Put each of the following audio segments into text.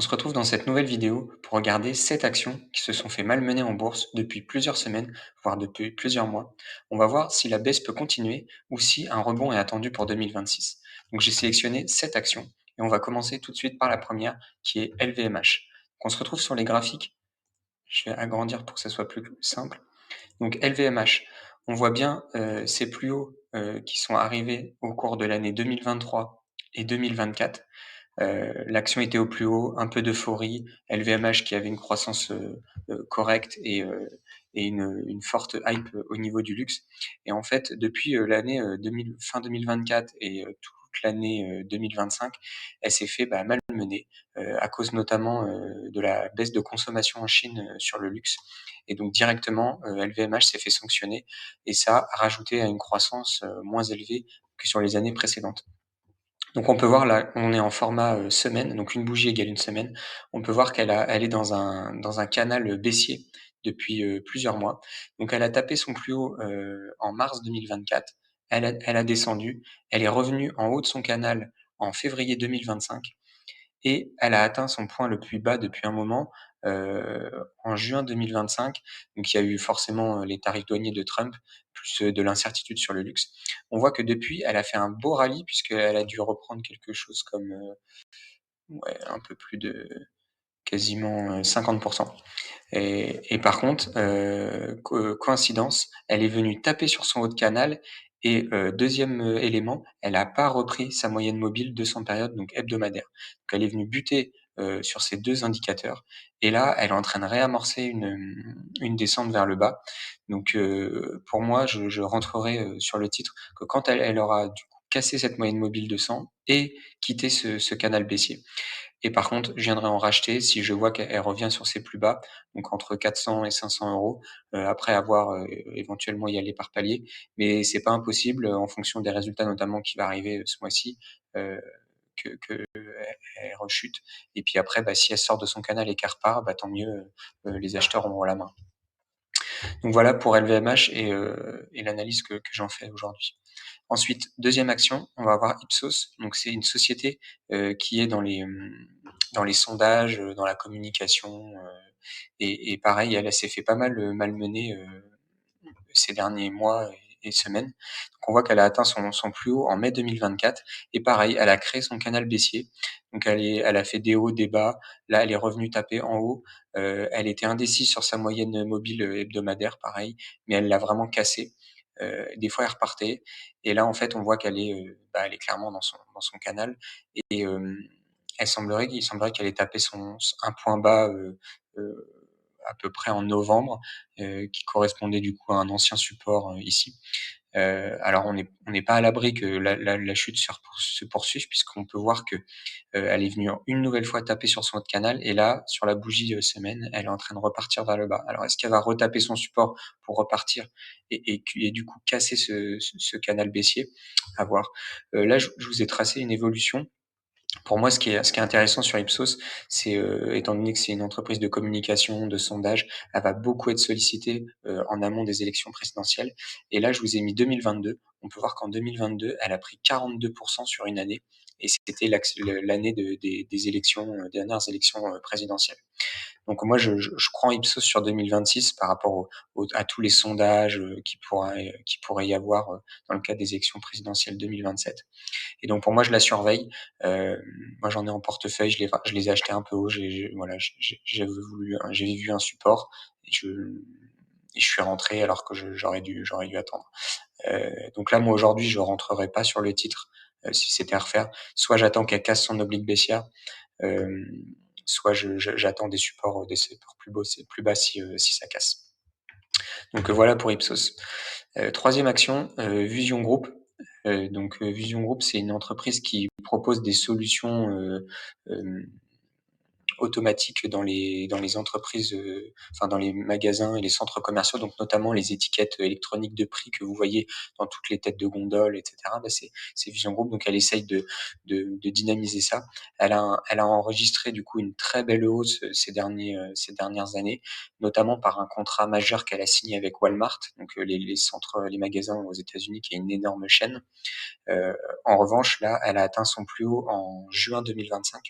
On se retrouve dans cette nouvelle vidéo pour regarder 7 actions qui se sont fait malmener en bourse depuis plusieurs semaines, voire depuis plusieurs mois. On va voir si la baisse peut continuer ou si un rebond est attendu pour 2026. Donc j'ai sélectionné 7 actions et on va commencer tout de suite par la première qui est LVMH. Donc on se retrouve sur les graphiques. Je vais agrandir pour que ça soit plus simple. Donc LVMH, on voit bien ces plus hauts qui sont arrivés au cours de l'année 2023 et 2024. L'action était au plus haut, un peu d'euphorie, LVMH qui avait une croissance correcte et une forte hype au niveau du luxe. Et en fait, depuis l'année fin 2024 et toute l'année 2025, elle s'est fait malmener à cause notamment de la baisse de consommation en Chine sur le luxe. Et donc directement, LVMH s'est fait sanctionner et ça a rajouté à une croissance moins élevée que sur les années précédentes. Donc on peut voir là, on est en format semaine, donc une bougie égale une semaine. On peut voir elle est dans un canal baissier depuis plusieurs mois. Donc elle a tapé son plus haut en mars 2024. Elle a descendu. Elle est revenue en haut de son canal en février 2025 et elle a atteint son point le plus bas depuis un moment en juin 2025. Donc il y a eu forcément les tarifs douaniers de Trump, plus de l'incertitude sur le luxe. On voit que depuis, elle a fait un beau rallye puisqu'elle a dû reprendre quelque chose comme ouais, un peu plus de quasiment 50%. Et par contre, coïncidence, elle est venue taper sur son haut de canal et deuxième élément, elle n'a pas repris sa moyenne mobile 200 périodes, donc hebdomadaire. Donc elle est venue buter sur ces deux indicateurs et là, elle est en train de réamorcer une descente vers le bas. Donc pour moi, je rentrerai sur le titre que quand elle aura du coup cassé cette moyenne mobile 200 et quitté ce canal baissier. Et par contre, je viendrai en racheter si je vois qu'elle revient sur ses plus bas, donc entre 400 et 500 euros, après avoir éventuellement y aller par palier. Mais c'est pas impossible, en fonction des résultats notamment qui va arriver ce mois-ci, euh, que elle rechute. Et puis après, si elle sort de son canal et qu'elle repart, tant mieux, les acheteurs auront la main. Donc voilà pour LVMH et l'analyse que j'en fais aujourd'hui. Ensuite, deuxième action, on va avoir Ipsos. Donc c'est une société qui est dans les sondages, dans la communication. Et pareil, elle s'est fait pas mal malmener ces derniers mois et semaines. Donc on voit qu'elle a atteint son plus haut en mai 2024. Et pareil, elle a créé son canal baissier. Donc elle a fait des hauts, des bas. Là, elle est revenue taper en haut. Elle était indécise sur sa moyenne mobile hebdomadaire, pareil, mais elle l'a vraiment cassé. Des fois, elle repartait. Et là, en fait, on voit elle est clairement dans son canal. Et il semblerait qu'elle ait tapé un point bas à peu près en novembre, qui correspondait du coup à un ancien support ici. Alors on n'est pas à l'abri que la chute se poursuive puisqu'on peut voir que elle est venue une nouvelle fois taper sur son haut de canal et là sur la bougie semaine elle est en train de repartir vers le bas. Alors est-ce qu'elle va retaper son support pour repartir et du coup casser ce canal baissier? À voir. Là je vous ai tracé une évolution. Pour moi, ce qui est intéressant sur Ipsos, c'est, étant donné que c'est une entreprise de communication, de sondage, elle va beaucoup être sollicitée, en amont des élections présidentielles et là, je vous ai mis 2022. On peut voir qu'en 2022, elle a pris 42 sur une année et c'était l'année des élections, dernières élections, présidentielles. Donc moi, je crois en Ipsos sur 2026 par rapport à tous les sondages, qui pourraient y avoir, dans le cadre des élections présidentielles 2027. Et donc pour moi, je la surveille. Moi, j'en ai en portefeuille, je les ai achetés un peu haut. Voilà, j'ai vu un support et je suis rentré alors que j'aurais dû attendre. Donc là, moi aujourd'hui, je rentrerai pas sur le titre si c'était à refaire. Soit j'attends qu'elle casse son oblique baissière, euh, soit j'attends des supports plus bas si ça casse. Donc voilà pour Ipsos. Troisième action, Vision Group. Donc Vision Group, c'est une entreprise qui propose des solutions automatiques dans les entreprises, enfin dans les magasins et les centres commerciaux, donc notamment les étiquettes électroniques de prix que vous voyez dans toutes les têtes de gondole, etc. C'est Vision Group, donc elle essaye de dynamiser ça. Elle a enregistré du coup une très belle hausse ces dernières années, notamment par un contrat majeur qu'elle a signé avec Walmart, donc les centres, les magasins aux États-Unis, qui est une énorme chaîne. En revanche, là, elle a atteint son plus haut en juin 2025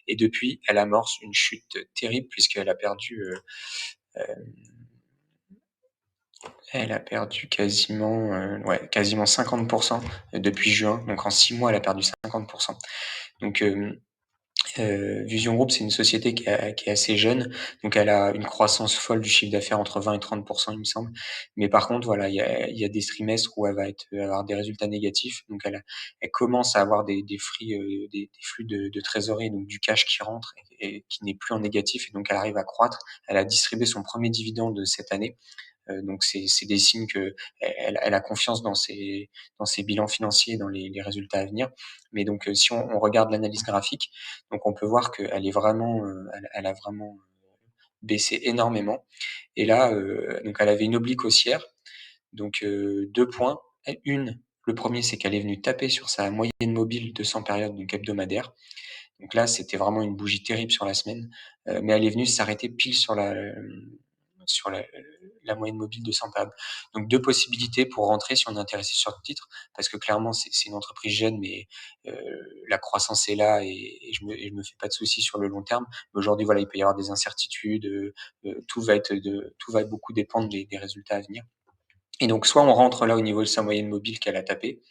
et depuis, elle amorce une chute terrible puisqu'elle a perdu, elle a perdu quasiment, ouais, quasiment 50 depuis juin. Donc en 6 mois, elle a perdu 50. Donc, Vision Group, c'est une société qui est assez jeune, donc elle a une croissance folle du chiffre d'affaires entre 20 et 30 il me semble. Mais par contre, voilà, il y a des trimestres où elle va avoir des résultats négatifs. Donc elle commence à avoir des flux de trésorerie, donc du cash qui rentre et qui n'est plus en négatif, et donc elle arrive à croître. Elle a distribué son premier dividende de cette année. Donc c'est des signes qu'elle a confiance dans ses bilans financiers, dans les résultats à venir. Mais donc, si on regarde l'analyse graphique, donc on peut voir qu'elle est vraiment, elle a vraiment baissé énormément. Et là, donc elle avait une oblique haussière, donc 2 points. Le premier, c'est qu'elle est venue taper sur sa moyenne mobile 200 périodes, donc hebdomadaire. Donc là, c'était vraiment une bougie terrible sur la semaine, mais elle est venue s'arrêter pile sur la moyenne mobile de 100 périodes. Donc 2 possibilités pour rentrer si on est intéressé sur le titre, parce que clairement, c'est une entreprise jeune, mais la croissance est là, et je me fais pas de soucis sur le long terme. Mais aujourd'hui, voilà, il peut y avoir des incertitudes, tout va beaucoup dépendre des résultats à venir. Et donc soit on rentre là au niveau de sa moyenne mobile qu'elle a tapé,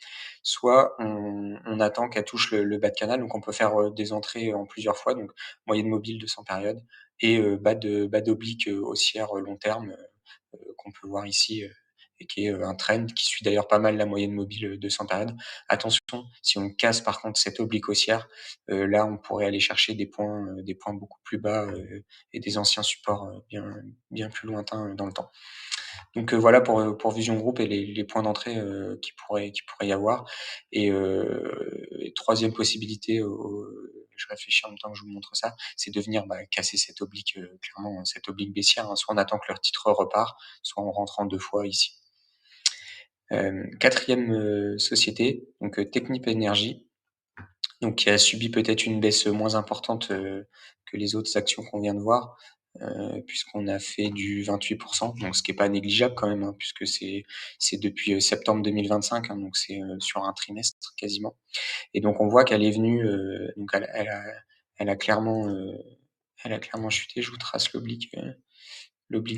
soit on attend qu'elle touche le bas de canal. Donc on peut faire, des entrées en plusieurs fois, donc moyenne mobile de 100 périodes et bas d'oblique, haussière, long terme, qu'on peut voir ici, et qui est, un trend qui suit d'ailleurs pas mal la moyenne mobile, de 100 périodes. Attention, si on casse par contre cette oblique haussière, là on pourrait aller chercher des points beaucoup plus bas, et des anciens supports, bien plus lointains, dans le temps. Donc voilà pour Vision Group et les points d'entrée, qui pourrait y avoir. Et 3e possibilité, je réfléchis en même temps que je vous montre ça, c'est de venir, casser cette oblique, clairement cette oblique baissière, hein. Soit on attend que leur titre repart, soit on rentre en 2 fois ici. 4e, société, donc Technip Energies, donc qui a subi peut-être une baisse moins importante, que les autres actions qu'on vient de voir, puisqu'on a fait du 28, donc ce qui est pas négligeable quand même, hein, puisque c'est depuis, septembre 2025, hein, donc c'est, sur un trimestre quasiment. Et donc on voit qu'elle est venue, donc elle a clairement, heu, elle a clairement chuté. Je vous trace l'oblique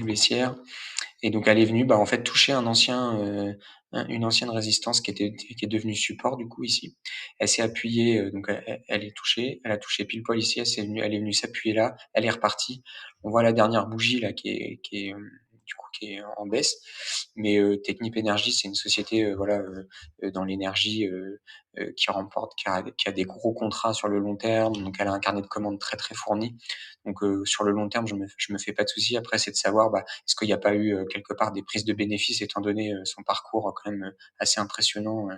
baissière. Et donc elle est venue, en fait, toucher une ancienne résistance qui est devenue support du coup ici. Elle s'est appuyée, donc elle est touchée, elle a touché pile poil ici, elle est venue s'appuyer là, elle est repartie. On voit la dernière bougie là du coup qui est en baisse. Mais Technip Energies, c'est une société, voilà, dans l'énergie, qui a des gros contrats sur le long terme, donc elle a un carnet de commandes très, très fourni. Donc sur le long terme, je me fais pas de soucis. Après, c'est de savoir, est-ce qu'il n'y a pas eu, quelque part des prises de bénéfices, étant donné, son parcours, quand même, assez impressionnant,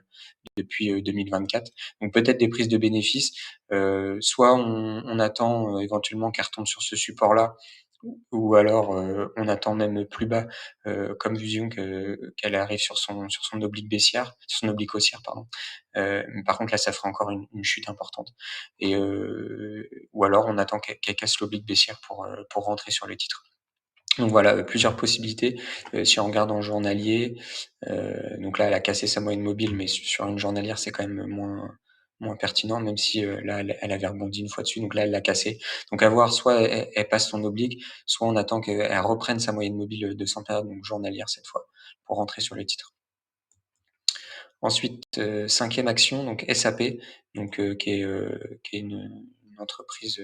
depuis, 2024. Donc peut-être des prises de bénéfices, soit on attend, éventuellement qu'elle retombe sur ce support-là, ou alors, on attend même plus bas, comme Vision, qu'elle arrive sur son oblique baissière, sur son oblique haussière, pardon. Mais par contre là, ça ferait encore une chute importante. Ou alors on attend qu'elle casse l'oblique baissière pour rentrer sur les titres. Donc voilà, plusieurs possibilités. Si on regarde en journalier, donc là, elle a cassé sa moyenne mobile, mais sur une journalière, c'est quand même moins pertinent, même si, là, elle avait rebondi une fois dessus, donc là, elle l'a cassé. Donc à voir, soit elle passe son oblique, soit on attend qu'elle reprenne sa moyenne mobile, de 100 périodes, donc journalière cette fois, pour rentrer sur les titres. Ensuite, 5e action, donc SAP, donc qui est une entreprise,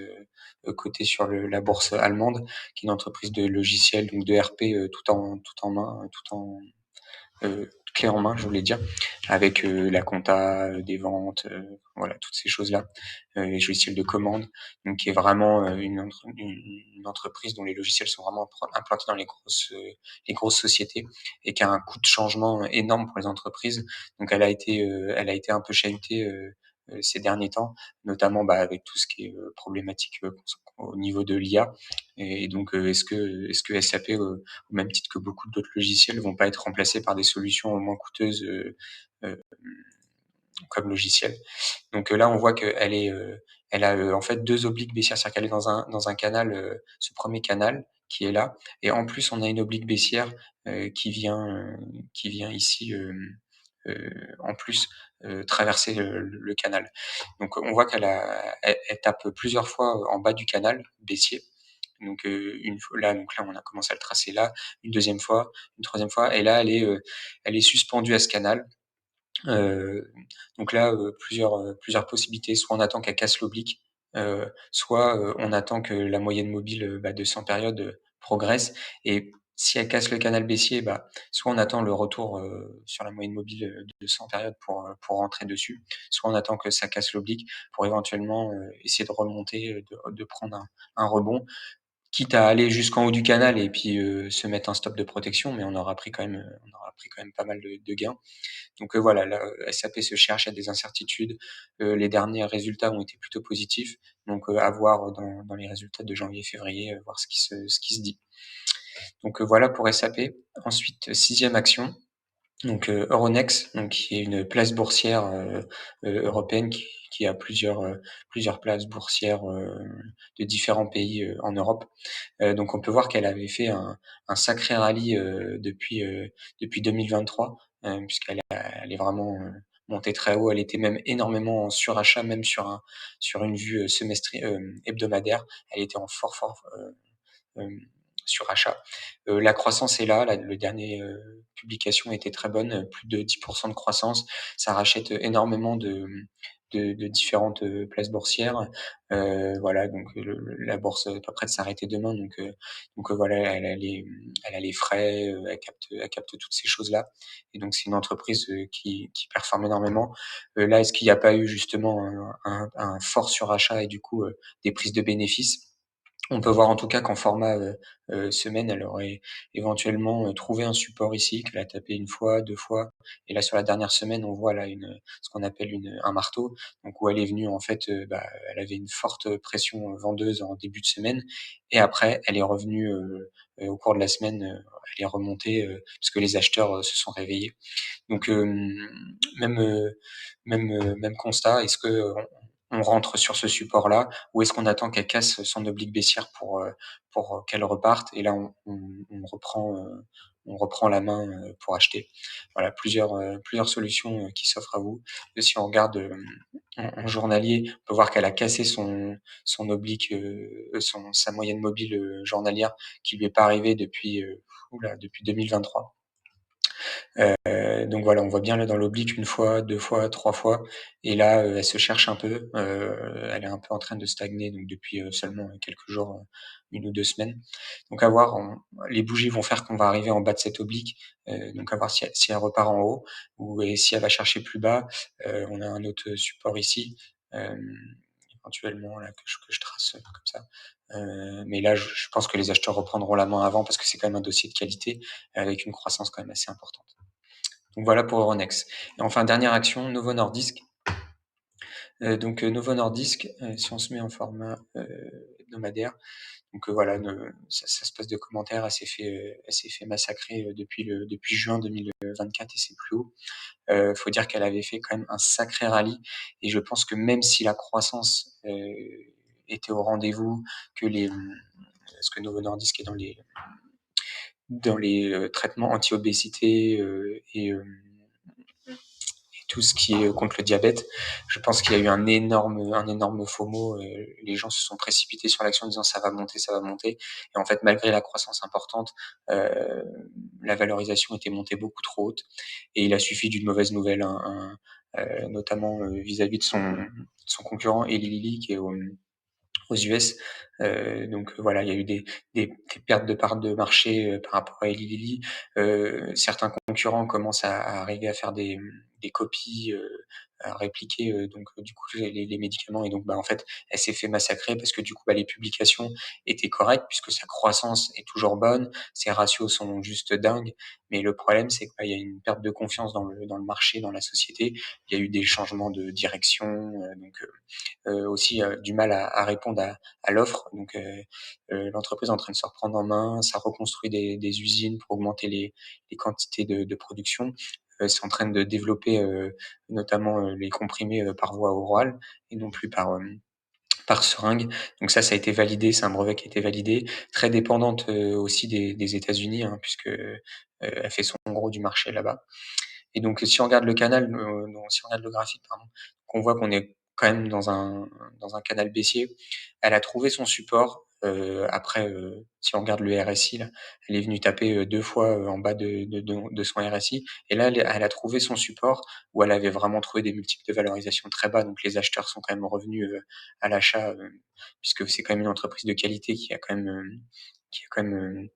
cotée sur la bourse allemande, qui est une entreprise de logiciels, donc de RP, tout en main, clé en main, je voulais dire, avec, la compta, des ventes, voilà, toutes ces choses-là, les logiciels de commande, donc qui est vraiment, une entreprise dont les logiciels sont vraiment implantés dans les grosses sociétés, et qui a un coût de changement énorme pour les entreprises. Donc elle a été un peu chahutée, ces derniers temps, notamment, avec tout ce qui est, problématique, au niveau de l'IA. Et donc, est-ce que SAP, au même titre que beaucoup d'autres logiciels, vont pas être remplacés par des solutions moins coûteuses, heu, comme logiciel. Donc là, on voit elle a, en fait 2 obliques baissières, c'est-à-dire qu'elle est dans un canal, ce premier canal qui est là, et en plus on a une oblique baissière, qui vient ici, en plus, traverser le canal. Donc on voit elle tape plusieurs fois en bas du canal baissier. Donc une fois là, donc là, on a commencé à le tracer là, une deuxième fois, une troisième fois, et là, elle est suspendue à ce canal. Heu, donc là, plusieurs possibilités. Soit on attend qu'elle casse l'oblique, soit, on attend que la moyenne mobile, de 100 périodes, progresse, et si elle casse le canal baissier, soit on attend le retour, sur la moyenne mobile, de 100 périodes pour rentrer dessus, soit on attend que ça casse l'oblique pour éventuellement, essayer de remonter, de prendre un rebond, quitte à aller jusqu'en haut du canal et puis, se mettre un stop de protection, mais on aura pris quand même pas mal de gains. Donc voilà, là, SAP se cherche, il y a des incertitudes. Les derniers résultats ont été plutôt positifs, donc à voir dans les résultats de janvier-février, voir ce qui se dit. Donc voilà pour SAP. Ensuite, 6e action, donc Euronext, donc qui est une place boursière, européenne qui a plusieurs places boursières, de différents pays, en Europe. Donc on peut voir qu'elle avait fait un sacré rallye, depuis 2023, elle est vraiment, montée très haut. Elle était même énormément en surachat, même sur une vue, hebdomadaire. Elle était en fort, hem, surachat. La croissance est là, le dernier, publication était très bonne, plus de 10 de croissance. Ça rachète énormément de différentes, places boursières. Voilà, donc la bourse est pas près de s'arrêter demain, donc voilà, elle a les frais, elle capte toutes ces choses-là, et donc c'est une entreprise, qui performe énormément. Là, est-ce qu'il n'y a pas eu justement un fort surachat et du coup, des prises de bénéfices? On peut voir en tout cas qu'en format, semaine, elle aurait éventuellement, trouvé un support ici, qu'elle a tapé une fois, 2 fois, et là sur la dernière semaine, on voit là ce qu'on appelle un marteau, donc où elle est venue en fait, elle avait une forte pression, vendeuse en début de semaine, et après elle est revenue, au cours de la semaine, elle est remontée, parce que les acheteurs, se sont réveillés. Donc même, même constat. Est-ce que on rentre sur ce support-là, ou est-ce qu'on attend qu'elle casse son oblique baissière qu'elle reparte, et là on reprend la main, pour acheter? Voilà, plusieurs solutions, qui s'offrent à vous. Et si on regarde, en journalier, on peut voir qu'elle a cassé son oblique, sa moyenne mobile, journalière, qui lui est pas arrivée depuis 2023. Donc voilà, on voit bien là dans l'oblique une fois, 2 fois, 3 fois, et là, elle se cherche un peu, elle est un peu en train de stagner, donc depuis, seulement quelques jours, 1 ou 2 semaines. Donc à voir, les bougies vont faire qu'on va arriver en bas de cette oblique, donc à voir si elle repart en haut, et si elle va chercher plus bas. On a un autre support ici, hem, éventuellement là que je trace, comme ça. Mais là, je pense que les acheteurs reprendront la main avant, parce que c'est quand même un dossier de qualité, avec une croissance quand même assez importante. Donc voilà pour Euronext. Et enfin, dernière action, Novo Nordisk. Donc Novo Nordisk, si on se met en format, hebdomadaire, donc voilà, ça se passe de commentaires, elle s'est fait massacrer, depuis juin 2024, et c'est plus haut. Faut dire qu'elle avait fait quand même un sacré rallye, et je pense que même si la croissance, était au rendez-vous, que parce que Novo Nordisk est dans les traitements anti-obésité, et tout ce qui est, contre le diabète. Je pense qu'il y a eu un énorme FOMO, les gens se sont précipités sur l'action en disant: «Ça va monter, ça va monter», et en fait, malgré la croissance importante, heu, la valorisation était montée beaucoup trop haute, et il a suffi d'une mauvaise nouvelle, notamment, vis-à-vis de son concurrent Eli Lilly, qui est aux US. Donc voilà, il y a eu des pertes de parts de marché, par rapport à Eli Lilly. Certains concurrents commencent à arriver à faire des copies, à répliquer, donc du coup les médicaments, et donc en fait, elle s'est fait massacrer parce que du coup, les publications étaient correctes puisque sa croissance est toujours bonne, ses ratios sont juste dingues, mais le problème, c'est qu'il y a une perte de confiance dans le marché, dans la société. Il y a eu des changements de direction, donc aussi, du mal à répondre à l'offre. Donc l'entreprise est en train de se reprendre en main, ça reconstruit des usines pour augmenter les quantités de production. C'est en train de développer, notamment, les comprimés, par voie orale et non plus par seringue. Donc ça a été validé, c'est un brevet qui a été validé. Très dépendante, aussi des États-Unis, hein, puisque, elle fait son gros du marché là-bas. Et donc si on regarde le canal, non, si on regarde le graphique, pardon, qu'on voit qu'on est quand même dans un canal baissier. Elle a trouvé son support, après, si on regarde le RSI là, elle est venue taper, 2 fois, en bas de son RSI et là, elle a trouvé son support où elle avait vraiment trouvé des multiples de valorisation très bas, donc les acheteurs sont quand même revenus, à l'achat, puisque c'est quand même une entreprise de qualité qui a quand même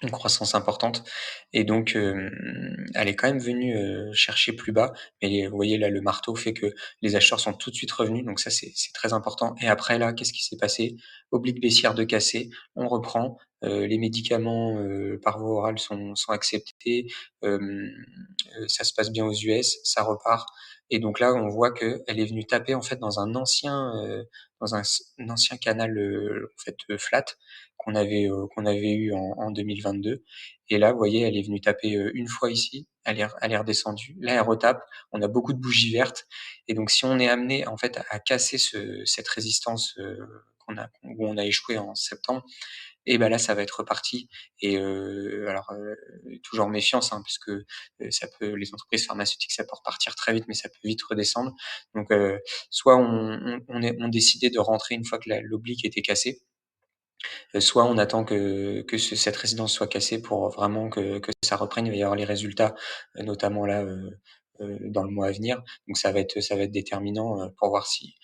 une croissance importante et donc elle est quand même venue, chercher plus bas, mais vous voyez là, le marteau fait que les acheteurs sont tout de suite revenus, donc ça c'est très important et après là, qu'est-ce qui s'est passé? Oblique baissière de casser, on reprend, les médicaments, par voie orale sont acceptés, ça se passe bien aux US, ça repart et donc là, on voit qu'elle est venue taper en fait dans un ancien canal, en fait, flat qu'on avait eu en 2022 et là, vous voyez, elle est venue taper, une fois ici, elle est redescendue. Là, elle retape, on a beaucoup de bougies vertes et donc si on est amené, en fait, à casser cette résistance, où on a échoué en septembre et bah, là, ça va être reparti et alors, toujours méfiance, hein, parce que, les entreprises pharmaceutiques, ça peut repartir très vite, mais ça peut vite redescendre. Donc, soit on décidait de rentrer une fois que l'oblique était cassée, soit on attend que cette résidence soit cassée pour vraiment que ça reprenne. Il va y avoir les résultats, notamment là, dans le mois à venir. Donc ça va être déterminant, pour voir si,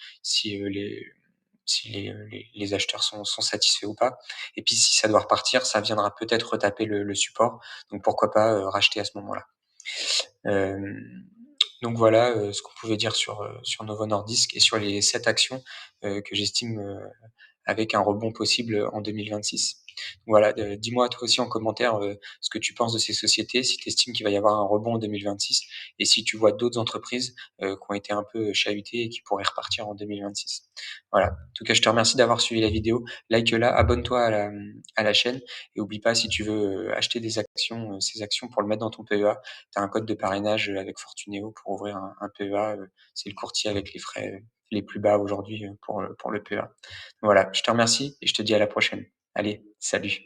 les acheteurs sont satisfaits ou pas. Et puis si ça doit repartir, ça viendra peut-être retaper le support. Donc pourquoi pas, racheter à ce moment-là. Hem, donc voilà, ce qu'on pouvait dire sur Novo Nordisk et sur les 7 actions, que j'estime, avec un rebond possible, en 2026. Voilà, dis-moi toi aussi en commentaire, ce que tu penses de ces sociétés, si tu estimes qu'il va y avoir un rebond en 2026 et si tu vois d'autres entreprises, qui ont été un peu chahutées et qui pourraient repartir en 2026. Voilà. En tout cas, je te remercie d'avoir suivi la vidéo. Like-la, abonne-toi à la chaîne et oublie pas si tu veux, acheter des actions, ces actions pour le mettre dans ton PEA, tu as un code de parrainage, avec Fortunéo pour ouvrir un PEA, c'est le courtier avec les frais, les plus bas aujourd'hui, pour le PEA. Voilà, je te remercie et je te dis à la prochaine. Allez, salut.